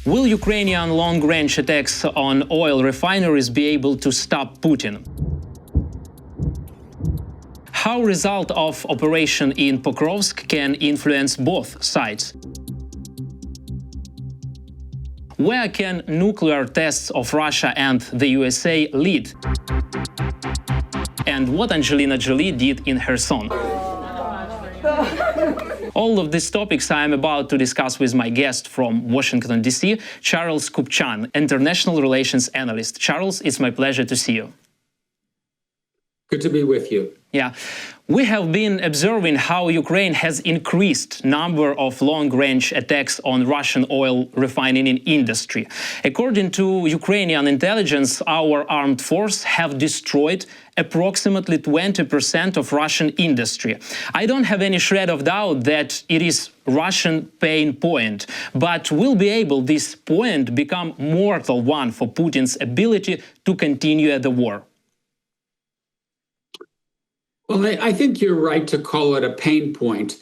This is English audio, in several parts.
Will Ukrainian long-range attacks on oil refineries be able to stop Putin? How result of operation in Pokrovsk can influence both sides? Where can nuclear tests of Russia and the USA lead? And what Angelina Jolie did in Kherson? All of these topics I am about to discuss with my guest from Washington DC, Charles Kupchan, international relations analyst. Charles, it's my pleasure to see you. Good to be with you. Yeah. We have been observing how Ukraine has increased number of long-range attacks on Russian oil refining industry. According to Ukrainian intelligence, our armed forces have destroyed approximately 20% of Russian industry. I don't have any shred of doubt that it is Russian pain point, but will be able this point become mortal one for Putin's ability to continue the war? Well, I think you're right to call it a pain point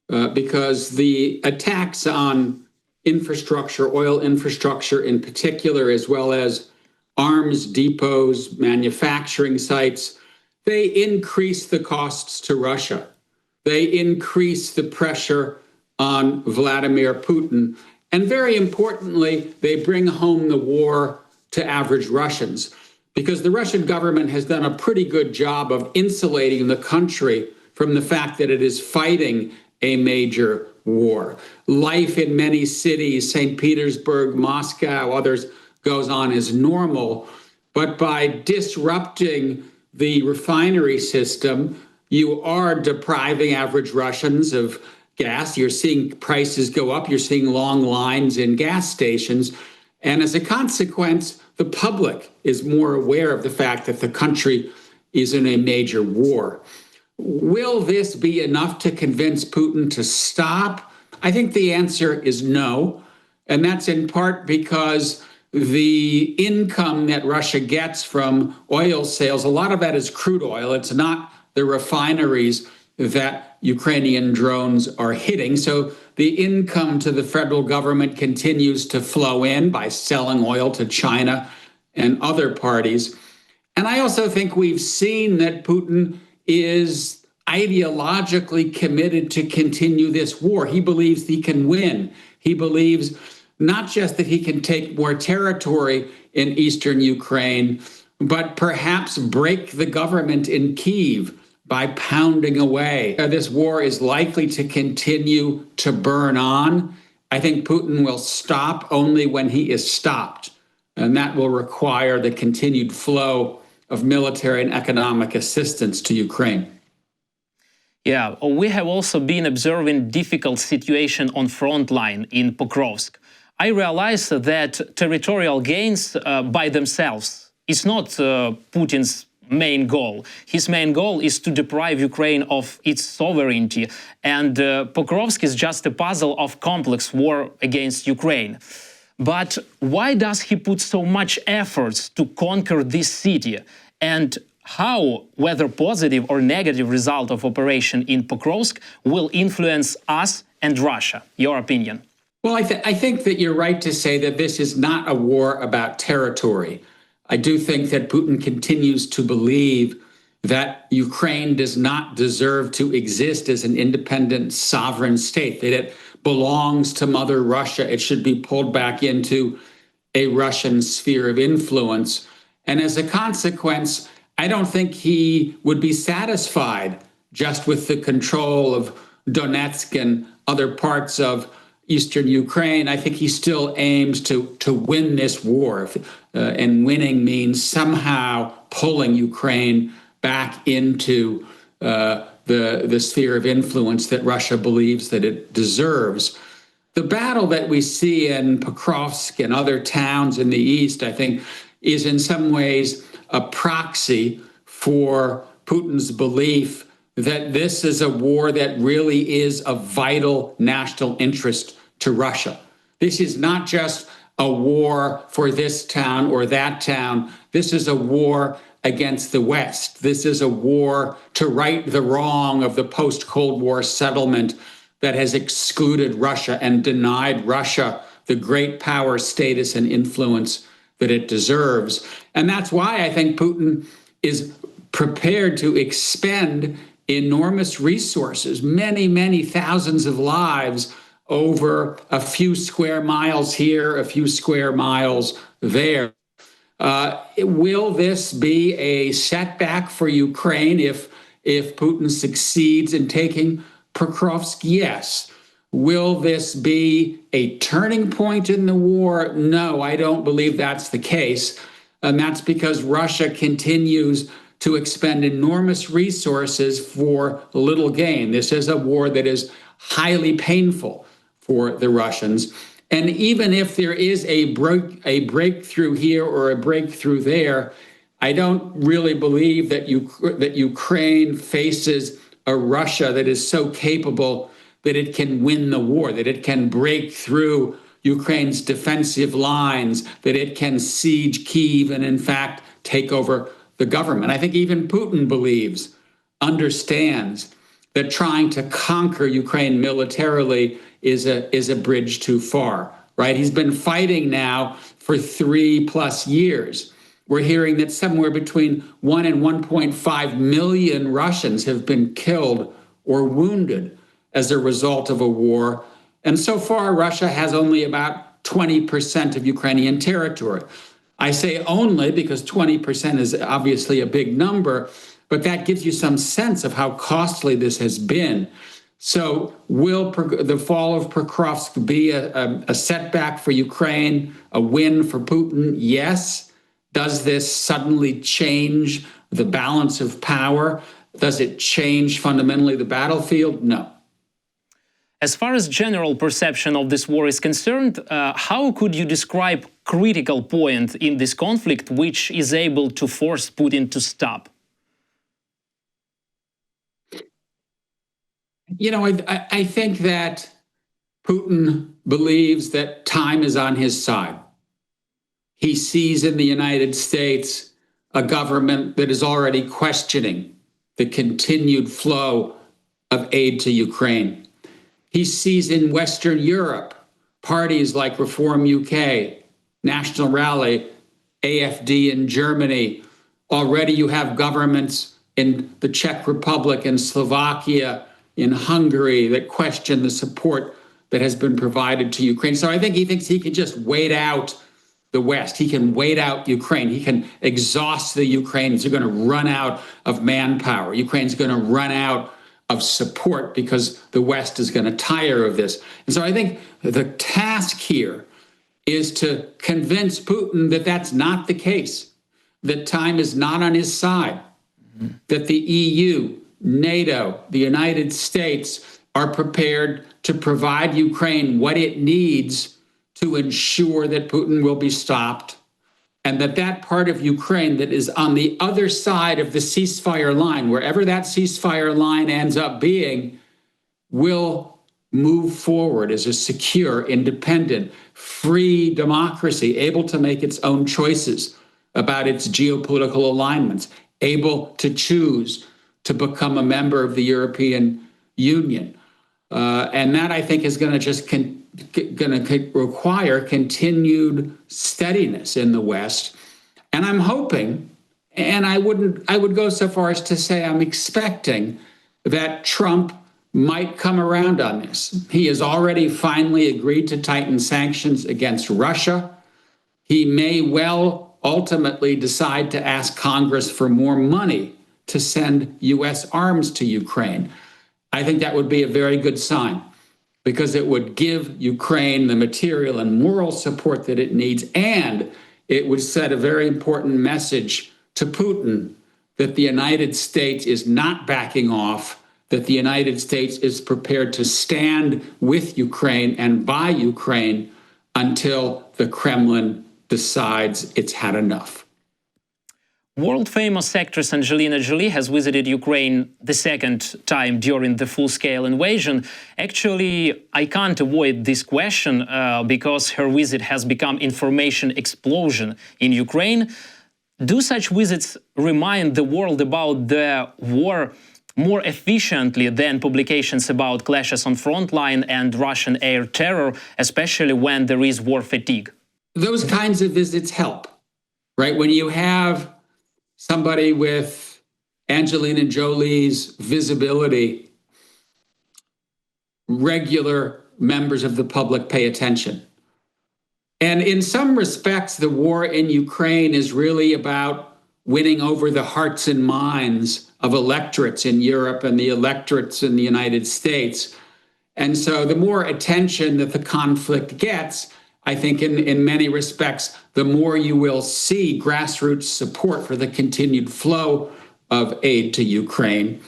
because the attacks on infrastructure, oil infrastructure in particular, as well as arms depots, manufacturing sites, they increase the costs to Russia. They increase the pressure on Vladimir Putin. And very importantly, they bring home the war to average Russians, because the Russian government has done a pretty good job of insulating the country from the fact that it is fighting a major war. Life in many cities, St. Petersburg, Moscow, others, goes on as normal. But by disrupting the refinery system, you are depriving average Russians of gas. You're seeing prices go up. You're seeing long lines in gas stations. And as a consequence, the public is more aware of the fact that the country is in a major war. Will this be enough to convince Putin to stop? I think the answer is no. And that's in part because the income that Russia gets from oil sales, a lot of that is crude oil. It's not the refineries that Ukrainian drones are hitting. So the income to the federal government continues to flow in by selling oil to China and other parties. And I also think we've seen that Putin is ideologically committed to continue this war. He believes he can win. He believes not just that he can take more territory in eastern Ukraine, but perhaps break the government in Kyiv by pounding away. This war is likely to continue to burn on. I think Putin will stop only when he is stopped, and that will require the continued flow of military and economic assistance to Ukraine. Yeah, we have also been observing difficult situation on front line in Pokrovsk. I realize that territorial gains by themselves is not Putin's main goal. His main goal is to deprive Ukraine of its sovereignty, and Pokrovsk is just a puzzle of complex war against Ukraine. But why does he put so much efforts to conquer this city? And how, whether positive or negative result of operation in Pokrovsk will influence us and Russia? Your opinion? Well, I think that you're right to say that this is not a war about territory. I do think that Putin continues to believe that Ukraine does not deserve to exist as an independent sovereign state, that it belongs to Mother Russia. It should be pulled back into a Russian sphere of influence. And as a consequence, I don't think he would be satisfied just with the control of Donetsk and other parts of eastern Ukraine. I think he still aims to win this war. And winning means somehow pulling Ukraine back into the sphere of influence that Russia believes that it deserves. The battle that we see in Pokrovsk and other towns in the east, I think, is in some ways a proxy for Putin's belief that this is a war that really is of vital national interest to Russia. This is not just a war for this town or that town. This is a war against the West. This is a war to right the wrong of the post-Cold War settlement that has excluded Russia and denied Russia the great power, status, and influence that it deserves. And that's why I think Putin is prepared to expend enormous resources, many, many thousands of lives over a few square miles here, a few square miles there. Will this be a setback for Ukraine if Putin succeeds in taking Pokrovsk? Yes. Will this be a turning point in the war? No, I don't believe that's the case. And that's because Russia continues to expend enormous resources for little gain. This is a war that is highly painful for the Russians. And even if there is a breakthrough here or a breakthrough there, I don't really believe that Ukraine faces a Russia that is so capable that it can win the war, that it can break through Ukraine's defensive lines, that it can siege Kyiv and, in fact, take over the government. I think even Putin understands that trying to conquer Ukraine militarily is a bridge too far, right? He's been fighting now for 3+ years. We're hearing that somewhere between 1 and 1.5 million Russians have been killed or wounded as a result of a war. And so far, Russia has only about 20% of Ukrainian territory. I say only because 20% is obviously a big number, but that gives you some sense of how costly this has been. So will the fall of Pokrovsk be a setback for Ukraine, a win for Putin? Yes. Does this suddenly change the balance of power? Does it change fundamentally the battlefield? No. As far as general perception of this war is concerned, how could you describe critical point in this conflict which is able to force Putin to stop? You know, I think that Putin believes that time is on his side. He sees in the United States a government that is already questioning the continued flow of aid to Ukraine. He sees in Western Europe parties like Reform UK, National Rally, AfD in Germany. Already you have governments in the Czech Republic and Slovakia, in Hungary, that question the support that has been provided to Ukraine. So I think he thinks he can just wait out the West. He can wait out Ukraine. He can exhaust the Ukrainians. They're going to run out of manpower. Ukraine's going to run out of support because the West is going to tire of this. And so I think the task here is to convince Putin that that's not the case, that time is not on his side, that the EU, NATO, the United States are prepared to provide Ukraine what it needs to ensure that Putin will be stopped, and that part of Ukraine that is on the other side of the ceasefire line, wherever that ceasefire line ends up being, will move forward as a secure, independent, free democracy, able to make its own choices about its geopolitical alignments, able to choose to become a member of the European Union. And that, I think, is going to just require continued steadiness in the West. And I'm hoping, and I would go so far as to say I'm expecting that Trump might come around on this. He has already finally agreed to tighten sanctions against Russia. He may well ultimately decide to ask Congress for more money to send U.S. arms to Ukraine. I think that would be a very good sign, because it would give Ukraine the material and moral support that it needs, and it would set a very important message to Putin that the United States is not backing off, that the United States is prepared to stand with Ukraine and by Ukraine until the Kremlin decides it's had enough. World-famous actress Angelina Jolie has visited Ukraine the second time during the full-scale invasion. Actually, I can't avoid this question because her visit has become information explosion in Ukraine. Do such visits remind the world about the war more efficiently than publications about clashes on frontline and Russian air terror, especially when there is war fatigue? Those kinds of visits help, right? When you have somebody with Angelina Jolie's visibility, regular members of the public pay attention. And in some respects, the war in Ukraine is really about winning over the hearts and minds of electorates in Europe and the electorates in the United States. And so the more attention that the conflict gets, I think in many respects, the more you will see grassroots support for the continued flow of aid to Ukraine.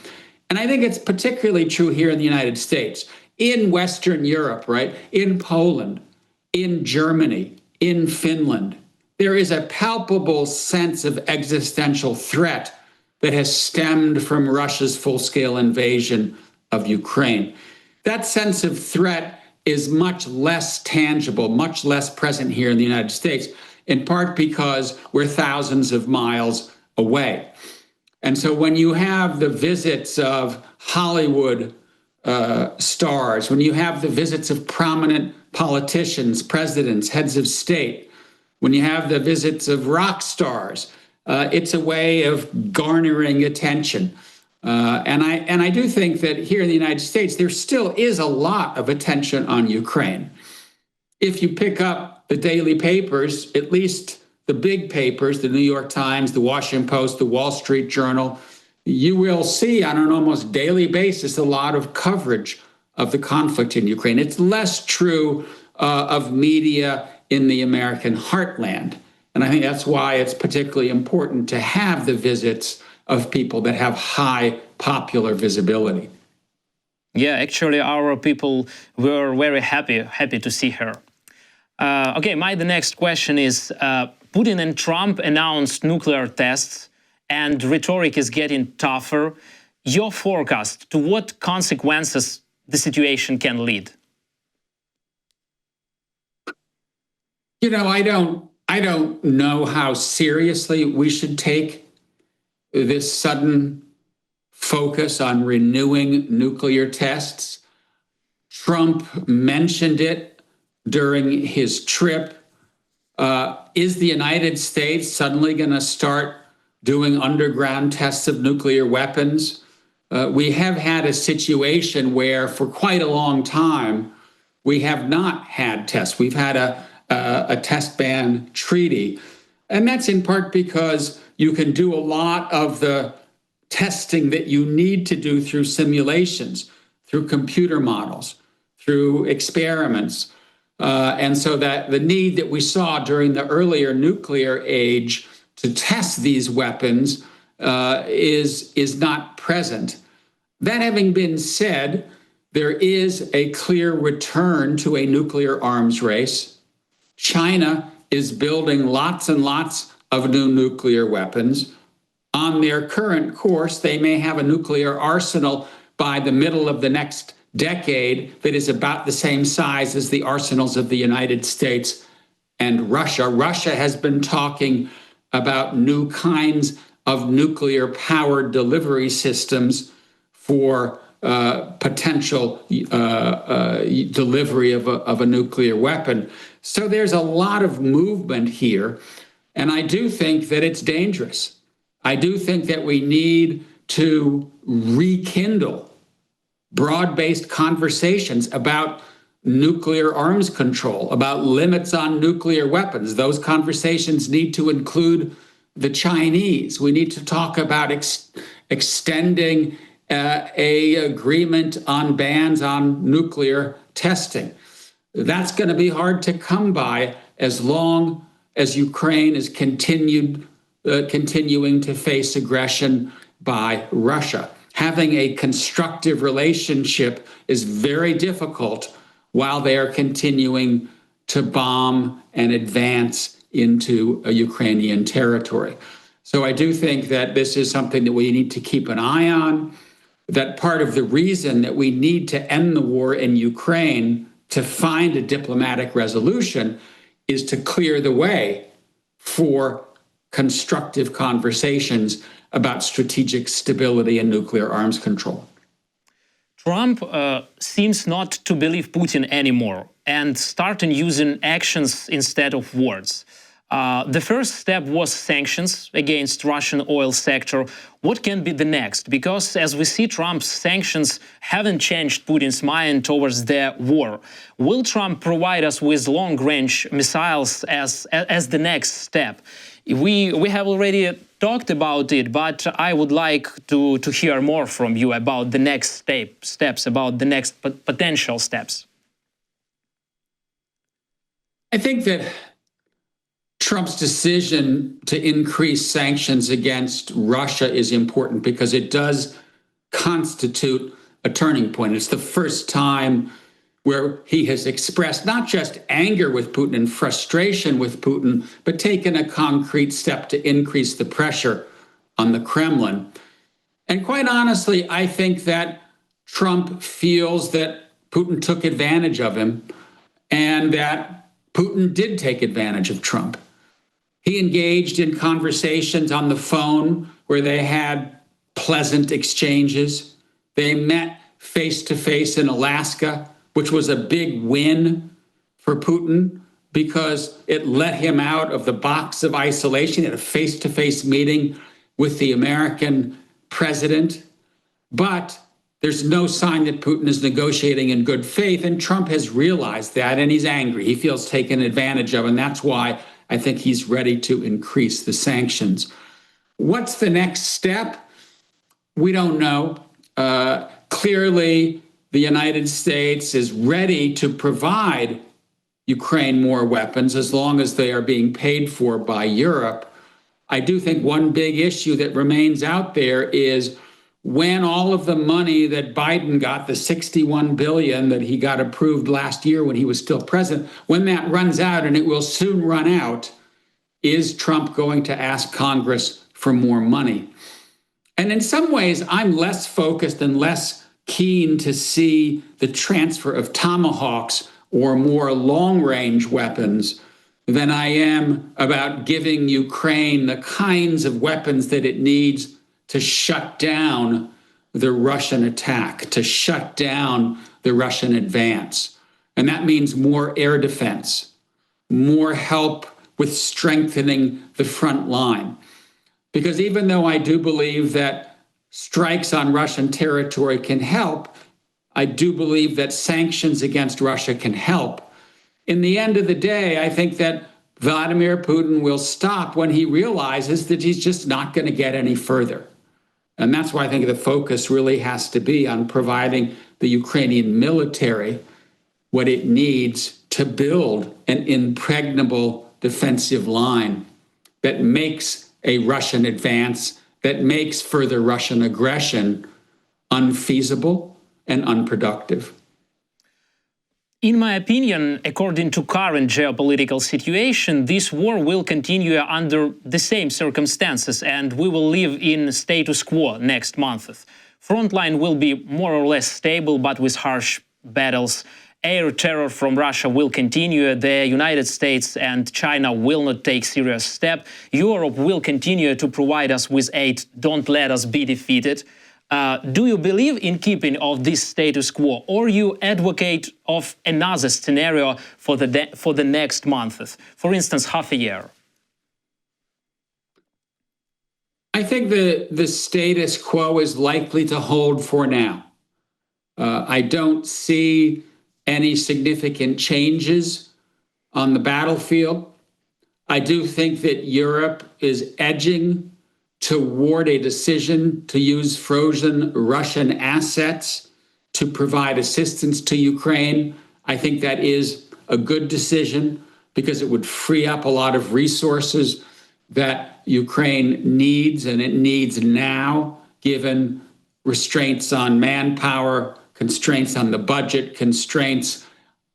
And I think it's particularly true here in the United States, in Western Europe, right? In Poland, in Germany, in Finland. There is a palpable sense of existential threat that has stemmed from Russia's full-scale invasion of Ukraine. That sense of threat is much less tangible, much less present here in the United States, in part because we're thousands of miles away. And so when you have the visits of Hollywood stars, when you have the visits of prominent politicians, presidents, heads of state, when you have the visits of rock stars, it's a way of garnering attention. And I do think that here in the United States, there still is a lot of attention on Ukraine. If you pick up the daily papers, at least the big papers, the New York Times, the Washington Post, the Wall Street Journal, you will see on an almost daily basis a lot of coverage of the conflict in Ukraine. It's less true of media in the American heartland. And I think that's why it's particularly important to have the visits of people that have high popular visibility. Yeah, actually, our people were very happy to see her. The next question is, Putin and Trump announced nuclear tests and rhetoric is getting tougher. Your forecast, to what consequences the situation can lead? You know, I don't know how seriously we should take this sudden focus on renewing nuclear tests. Trump mentioned it during his trip. Is the United States suddenly going to start doing underground tests of nuclear weapons? We have had a situation where for quite a long time, we have not had tests. We've had a test ban treaty. And that's in part because you can do a lot of the testing that you need to do through simulations, through computer models, through experiments. And so that the need that we saw during the earlier nuclear age to test these weapons is not present. That having been said, there is a clear return to a nuclear arms race. China is building lots and lots of new nuclear weapons. On their current course, they may have a nuclear arsenal by the middle of the next decade that is about the same size as the arsenals of the United States and Russia. Russia has been talking about new kinds of nuclear powered delivery systems for potential delivery of a nuclear weapon. So there's a lot of movement here. And I do think that it's dangerous. I do think that we need to rekindle broad-based conversations about nuclear arms control, about limits on nuclear weapons. Those conversations need to include the Chinese. We need to talk about extending a agreement on bans on nuclear testing. That's going to be hard to come by as long as Ukraine is continuing to face aggression by Russia. Having a constructive relationship is very difficult while they are continuing to bomb and advance into a Ukrainian territory. So I do think that this is something that we need to keep an eye on, that part of the reason that we need to end the war in Ukraine to find a diplomatic resolution is to clear the way for constructive conversations about strategic stability and nuclear arms control. Trump seems not to believe Putin anymore and starting using actions instead of words. The first step was sanctions against Russian oil sector. What can be the next? Because as we see, Trump's sanctions haven't changed Putin's mind towards the war. Will Trump provide us with long-range missiles as the next step? We have already talked about it, but I would like to hear more from you about the next steps, about the next potential steps. I think that Trump's decision to increase sanctions against Russia is important because it does constitute a turning point. It's the first time where he has expressed not just anger with Putin and frustration with Putin, but taken a concrete step to increase the pressure on the Kremlin. And quite honestly, I think that Trump feels that Putin took advantage of him and that Putin did take advantage of Trump. He engaged in conversations on the phone where they had pleasant exchanges. They met face-to-face in Alaska, which was a big win for Putin because it let him out of the box of isolation. He had a face-to-face meeting with the American president. But there's no sign that Putin is negotiating in good faith, and Trump has realized that, and he's angry. He feels taken advantage of, and that's why I think he's ready to increase the sanctions. What's the next step? We don't know. Clearly, the United States is ready to provide Ukraine more weapons as long as they are being paid for by Europe. I do think one big issue that remains out there is when all of the money that Biden got, the $61 billion that he got approved last year when he was still president, when that runs out, and it will soon run out, is Trump going to ask Congress for more money? And in some ways, I'm less focused and less keen to see the transfer of Tomahawks or more long-range weapons than I am about giving Ukraine the kinds of weapons that it needs to shut down the Russian attack, to shut down the Russian advance. And that means more air defense, more help with strengthening the front line. Because even though I do believe that strikes on Russian territory can help, I do believe that sanctions against Russia can help. In the end of the day, I think that Vladimir Putin will stop when he realizes that he's just not going to get any further. And that's why I think the focus really has to be on providing the Ukrainian military what it needs to build an impregnable defensive line that makes a Russian advance, that makes further Russian aggression unfeasible and unproductive. In my opinion, according to current geopolitical situation, this war will continue under the same circumstances, and we will live in status quo next month. Frontline will be more or less stable, but with harsh battles. Air terror from Russia will continue. The United States and China will not take serious steps. Europe will continue to provide us with aid. Don't let us be defeated. Do you believe in keeping of this status quo, or you advocate of another scenario for the next month, for instance, half a year? I think the status quo is likely to hold for now. I don't see any significant changes on the battlefield. I do think that Europe is edging toward a decision to use frozen Russian assets to provide assistance to Ukraine. I think that is a good decision because it would free up a lot of resources that Ukraine needs, and it needs now, given restraints on manpower, constraints on the budget, constraints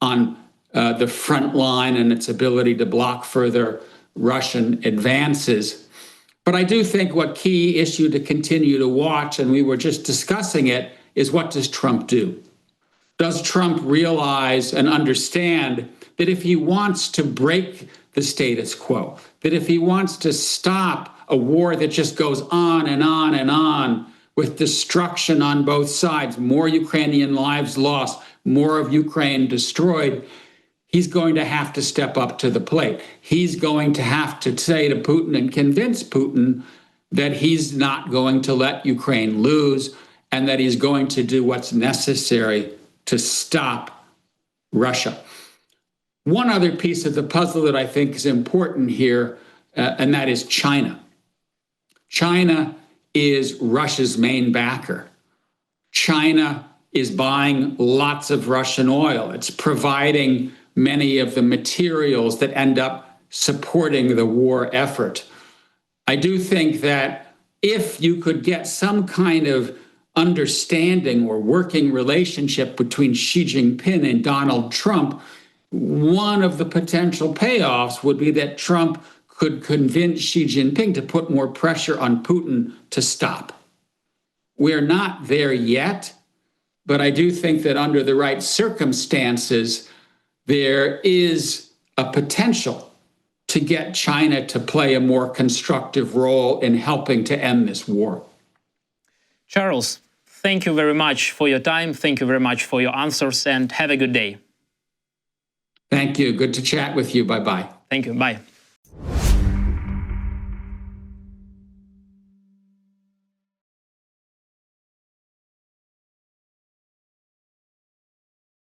on the front line and its ability to block further Russian advances. But I do think what key issue to continue to watch, and we were just discussing it, is what does Trump do? Does Trump realize and understand that if he wants to break the status quo. That if he wants to stop a war that just goes on and on and on with destruction on both sides, more Ukrainian lives lost, more of Ukraine destroyed, he's going to have to step up to the plate. He's going to have to say to Putin and convince Putin that he's not going to let Ukraine lose and that he's going to do what's necessary to stop Russia. One other piece of the puzzle that I think is important here, and that is China. China is Russia's main backer. China is buying lots of Russian oil. It's providing many of the materials that end up supporting the war effort. I do think that if you could get some kind of understanding or working relationship between Xi Jinping and Donald Trump, one of the potential payoffs would be that Trump could convince Xi Jinping to put more pressure on Putin to stop. We're not there yet, but I do think that under the right circumstances, there is a potential to get China to play a more constructive role in helping to end this war. Charles, thank you very much for your time. Thank you very much for your answers, and have a good day. Thank you. Good to chat with you. Bye-bye. Thank you. Bye.